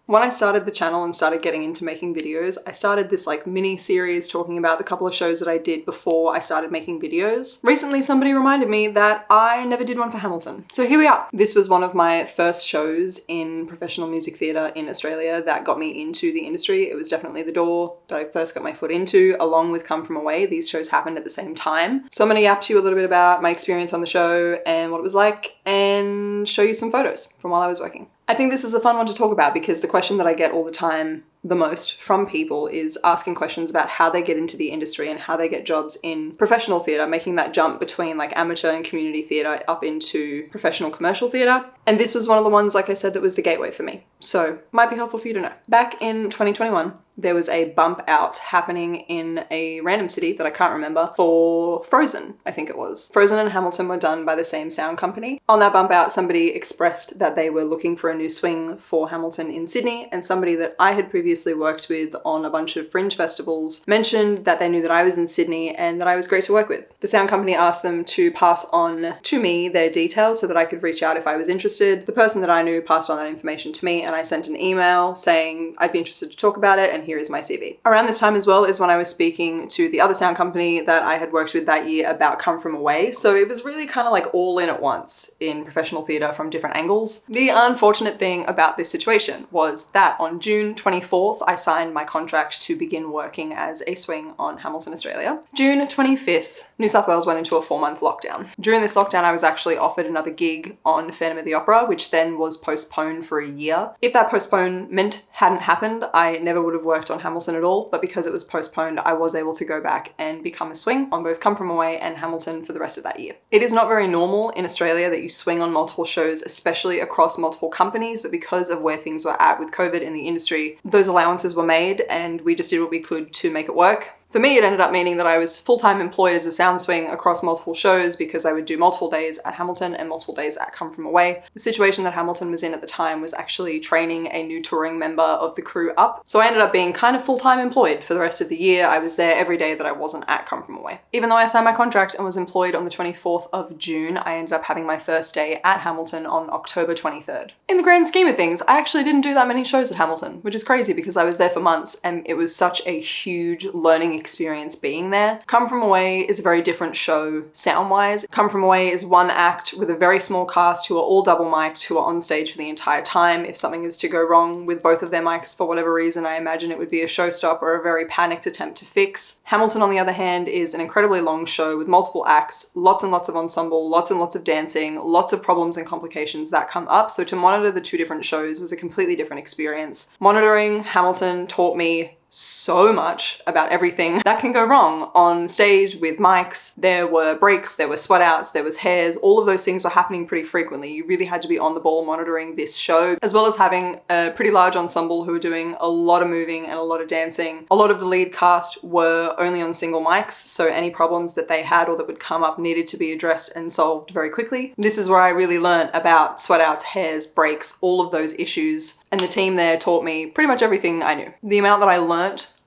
When I started the channel and started getting into making videos, I started this like mini series talking about the couple of shows that I did before I started making videos. Recently, somebody reminded me that I never did one for Hamilton. So here we are. This was one of my first shows in professional music theatre in Australia that got me into the industry. It was definitely the door that I first got my foot into, along with Come From Away. These shows happened at the same time. So I'm going to yap to you a little bit about my experience on the show and what it was like, and show you some photos from while I was working. I think this is a fun one to talk about because the question that I get all the time the most from people is asking questions about how they get into the industry and how they get jobs in professional theatre, making that jump between like amateur and community theatre up into professional commercial theatre. And this was one of the ones, like I said, that was the gateway for me. So might be helpful for you to know. Back in 2021, there was a bump out happening in a random city that I can't remember for Frozen, I think it was. Frozen and Hamilton were done by the same sound company. On that bump out, somebody expressed that they were looking for a new swing for Hamilton in Sydney, and somebody that I had previously worked with on a bunch of fringe festivals mentioned that they knew that I was in Sydney and that I was great to work with. The sound company asked them to pass on to me their details so that I could reach out if I was interested. The person that I knew passed on that information to me, and I sent an email saying I'd be interested to talk about it, and here is my CV. Around this time as well is when I was speaking to the other sound company that I had worked with that year about Come From Away. So it was really kind of like all in at once in professional theatre from different angles. The unfortunate thing about this situation was that on June 24th, I signed my contract to begin working as a swing on Hamilton Australia. June 25th, New South Wales went into a 4-month lockdown. During this lockdown, I was actually offered another gig on Phantom of the Opera, which then was postponed for a year. If that postponement hadn't happened, I never would have worked on Hamilton at all, but because it was postponed, I was able to go back and become a swing on both Come From Away and Hamilton for the rest of that year. It is not very normal in Australia that you swing on multiple shows, especially across multiple companies, but because of where things were at with COVID in the industry, those allowances were made and we just did what we could to make it work. For me, it ended up meaning that I was full-time employed as a sound swing across multiple shows because I would do multiple days at Hamilton and multiple days at Come From Away. The situation that Hamilton was in at the time was actually training a new touring member of the crew up. So I ended up being kind of full-time employed for the rest of the year. I was there every day that I wasn't at Come From Away. Even though I signed my contract and was employed on the 24th of June, I ended up having my first day at Hamilton on October 23rd. In the grand scheme of things, I actually didn't do that many shows at Hamilton, which is crazy because I was there for months and it was such a huge learning experience being there. Come From Away is a very different show sound-wise. Come From Away is one act with a very small cast who are all double mic'd, who are on stage for the entire time. If something is to go wrong with both of their mics for whatever reason, I imagine it would be a showstop or a very panicked attempt to fix. Hamilton, on the other hand, is an incredibly long show with multiple acts, lots and lots of ensemble, lots and lots of dancing, lots of problems and complications that come up. So to monitor the two different shows was a completely different experience. Monitoring Hamilton taught me so much about everything that can go wrong on stage with mics. There were breaks, there were sweat outs, there was hairs, all of those things were happening pretty frequently. You really had to be on the ball monitoring this show, as well as having a pretty large ensemble who were doing a lot of moving and a lot of dancing. A lot of the lead cast were only on single mics, so any problems that they had or that would come up needed to be addressed and solved very quickly. This is where I really learned about sweat outs, hairs, breaks, all of those issues, and the team there taught me pretty much everything I knew. The amount that I learned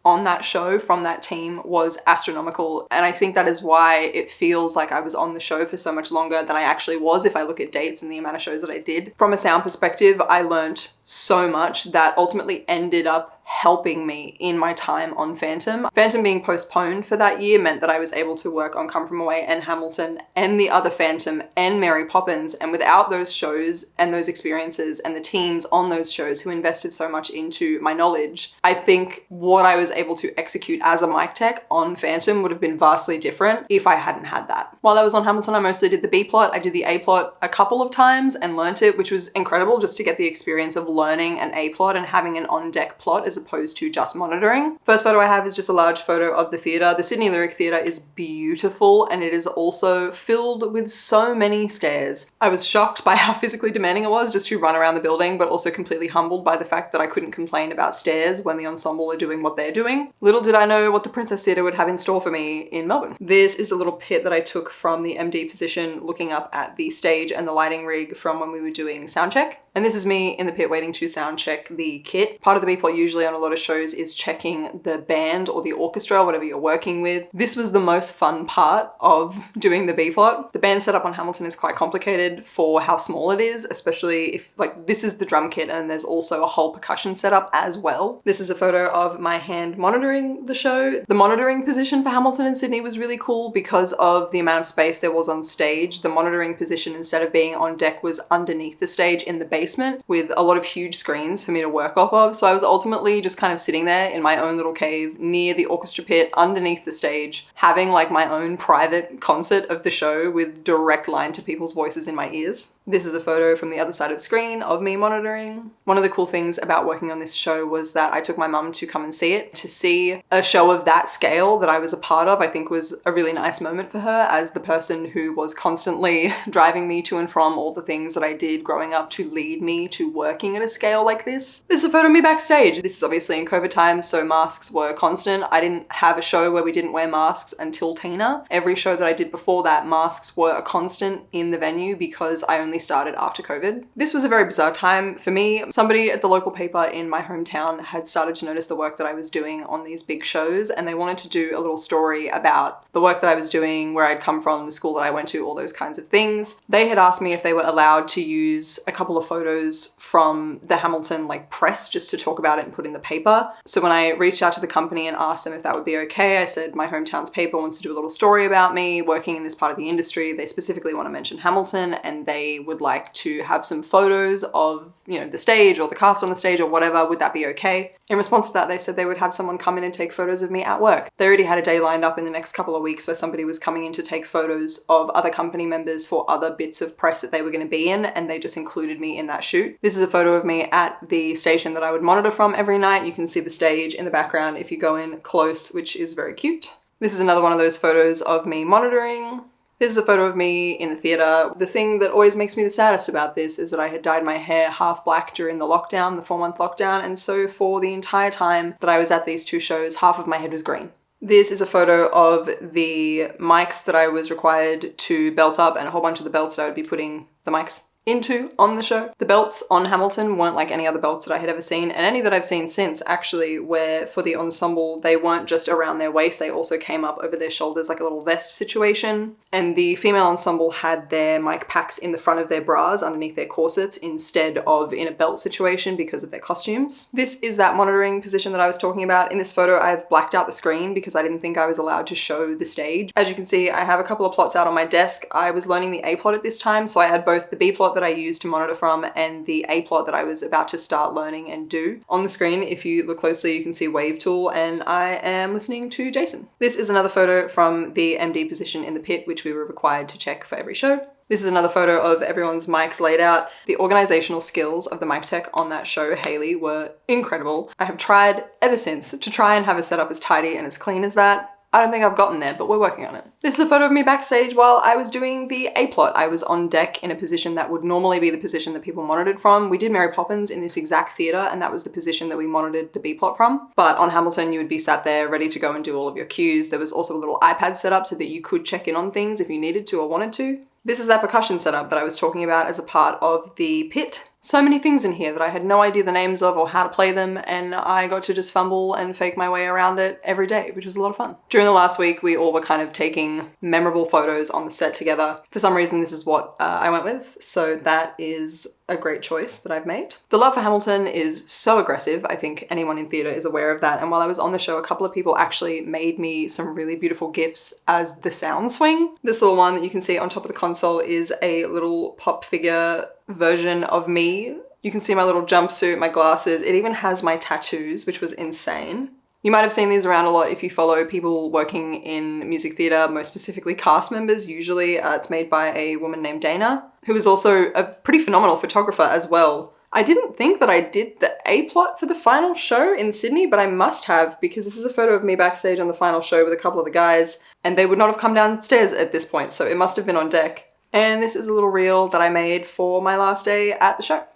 on that show from that team was astronomical, and I think that is why it feels like I was on the show for so much longer than I actually was if I look at dates and the amount of shows that I did. From a sound perspective, I learned so much that ultimately ended up helping me in my time on Phantom. Phantom being postponed for that year meant that I was able to work on Come From Away and Hamilton and the other Phantom and Mary Poppins, and without those shows and those experiences and the teams on those shows who invested so much into my knowledge, I think what I was able to execute as a mic tech on Phantom would have been vastly different if I hadn't had that. While I was on Hamilton, I mostly did the B plot. I did the A plot a couple of times and learnt it, which was incredible just to get the experience of learning an A plot and having an on-deck plot as opposed to just monitoring. First photo I have is just a large photo of the theatre. The Sydney Lyric Theatre is beautiful, and it is also filled with so many stairs. I was shocked by how physically demanding it was just to run around the building, but also completely humbled by the fact that I couldn't complain about stairs when the ensemble are doing what they're doing. Little did I know what the Princess Theatre would have in store for me in Melbourne. This is a little pit that I took from the MD position looking up at the stage and the lighting rig from when we were doing sound check. And this is me in the pit waiting to sound check the kit. Part of the B-plot usually on a lot of shows is checking the band or the orchestra, whatever you're working with. This was the most fun part of doing the B-plot. The band setup on Hamilton is quite complicated for how small it is, especially if like this is the drum kit and there's also a whole percussion setup as well. This is a photo of my hand monitoring the show. The monitoring position for Hamilton and Sydney was really cool because of the amount of space there was on stage. The monitoring position, instead of being on deck, was underneath the stage in the basement with a lot of huge screens for me to work off of. So I was ultimately just kind of sitting there in my own little cave near the orchestra pit underneath the stage, having like my own private concert of the show with direct line to people's voices in my ears. This is a photo from the other side of the screen of me monitoring. One of the cool things about working on this show was that I took my mum to come and see it. To see a show of that scale that I was a part of, I think was a really nice moment for her as the person who was constantly driving me to and from all the things that I did growing up to lead me to working at a scale like this. This is a photo of me backstage. This is obviously in COVID times, so masks were constant. I didn't have a show where we didn't wear masks until Tina. Every show that I did before that, masks were a constant in the venue because I only started after COVID. This was a very bizarre time for me. Somebody at the local paper in my hometown had started to notice the work that I was doing on these big shows, and they wanted to do a little story about the work that I was doing, where I'd come from, the school that I went to, all those kinds of things. They had asked me if they were allowed to use a couple of photos from the Hamilton like press just to talk about it and put in the paper. So when I reached out to the company and asked them if that would be okay, I said my hometown's paper wants to do a little story about me working in this part of the industry. They specifically want to mention Hamilton and they would like to have some photos of, you know, the stage or the cast on the stage or whatever. Would that be okay? In response to that, they said they would have someone come in and take photos of me at work. They already had a day lined up in the next couple of weeks where somebody was coming in to take photos of other company members for other bits of press that they were going to be in, and they just included me in that shoot. This is a photo of me at the station that I would monitor from every night. You can see the stage in the background if you go in close, which is very cute. This is another one of those photos of me monitoring. This is a photo of me in the theatre. The thing that always makes me the saddest about this is that I had dyed my hair half black during the lockdown, the 4-month lockdown, and so for the entire time that I was at these two shows, half of my head was green. This is a photo of the mics that I was required to belt up and a whole bunch of the belts that I would be putting the mics into on the show. The belts on Hamilton weren't like any other belts that I had ever seen, and any that I've seen since actually, where for the ensemble they weren't just around their waist, they also came up over their shoulders like a little vest situation. And the female ensemble had their mic packs in the front of their bras underneath their corsets instead of in a belt situation because of their costumes. This is that monitoring position that I was talking about. In this photo I've blacked out the screen because I didn't think I was allowed to show the stage. As you can see, I have a couple of plots out on my desk. I was learning the A plot at this time, so I had both the B plot that I used to monitor from and the A plot that I was about to start learning and do. On the screen, if you look closely, you can see Wave Tool, and I am listening to Jason. This is another photo from the MD position in the pit, which we were required to check for every show. This is another photo of everyone's mics laid out. The organizational skills of the mic tech on that show, Hayley, were incredible. I have tried ever since to try and have a setup as tidy and as clean as that. I don't think I've gotten there, but we're working on it. This is a photo of me backstage while I was doing the A-plot. I was on deck in a position that would normally be the position that people monitored from. We did Mary Poppins in this exact theatre, and that was the position that we monitored the B-plot from. But on Hamilton, you would be sat there ready to go and do all of your cues. There was also a little iPad set up so that you could check in on things if you needed to or wanted to. This is that percussion setup that I was talking about as a part of the pit. So many things in here that I had no idea the names of or how to play them, and I got to just fumble and fake my way around it every day, which was a lot of fun. During the last week, we all were kind of taking memorable photos on the set together. For some reason, this is what I went with, so that is a great choice that I've made. The love for Hamilton is so aggressive. I think anyone in theatre is aware of that, and while I was on the show, a couple of people actually made me some really beautiful gifts as the sound swing. This little one that you can see on top of the console is a little pop figure version of me. You can see my little jumpsuit, my glasses. It even has my tattoos, which was insane. You might have seen these around a lot if you follow people working in music theatre, most specifically cast members. Usually it's made by a woman named Dana, who is also a pretty phenomenal photographer as well. I didn't think that I did the A-plot for the final show in Sydney, but I must have, because this is a photo of me backstage on the final show with a couple of the guys, and they would not have come downstairs at this point, so it must have been on deck. And this is a little reel that I made for my last day at the show.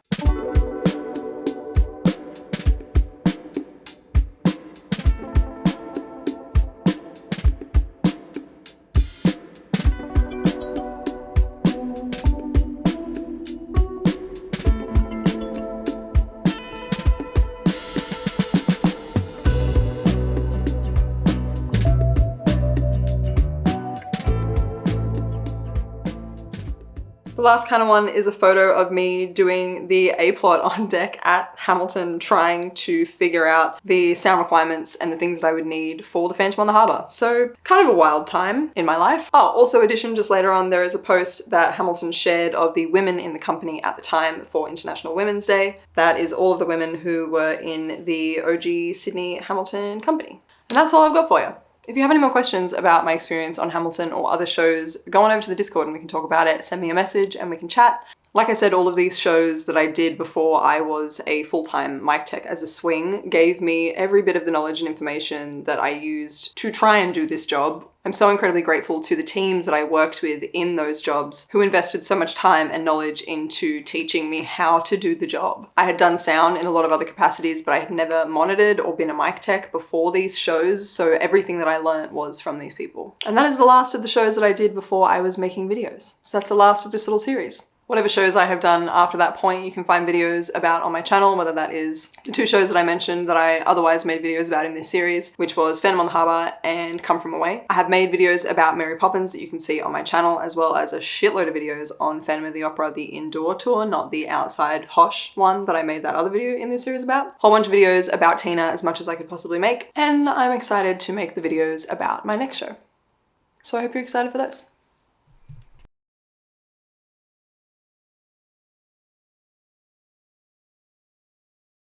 last kind of one is a photo of me doing the A-plot on deck at Hamilton, trying to figure out the sound requirements and the things that I would need for the Phantom on the Harbour. So kind of a wild time in my life. Oh, also addition, just later on, there is a post that Hamilton shared of the women in the company at the time for International Women's Day. That is all of the women who were in the OG Sydney Hamilton company. And that's all I've got for you. If you have any more questions about my experience on Hamilton or other shows, go on over to the Discord and we can talk about it. Send me a message and we can chat. Like I said, all of these shows that I did before I was a full-time mic tech as a swing gave me every bit of the knowledge and information that I used to try and do this job. I'm so incredibly grateful to the teams that I worked with in those jobs who invested so much time and knowledge into teaching me how to do the job. I had done sound in a lot of other capacities, but I had never monitored or been a mic tech before these shows, so everything that I learned was from these people. And that is the last of the shows that I did before I was making videos. So that's the last of this little series. Whatever shows I have done after that point, you can find videos about on my channel, whether that is the two shows that I mentioned that I otherwise made videos about in this series, which was Phantom on the Harbour and Come From Away. I have made videos about Mary Poppins that you can see on my channel, as well as a shitload of videos on Phantom of the Opera, the indoor tour, not the outside Hosh one that I made that other video in this series about. Whole bunch of videos about Tina, as much as I could possibly make, and I'm excited to make the videos about my next show. So I hope you're excited for those.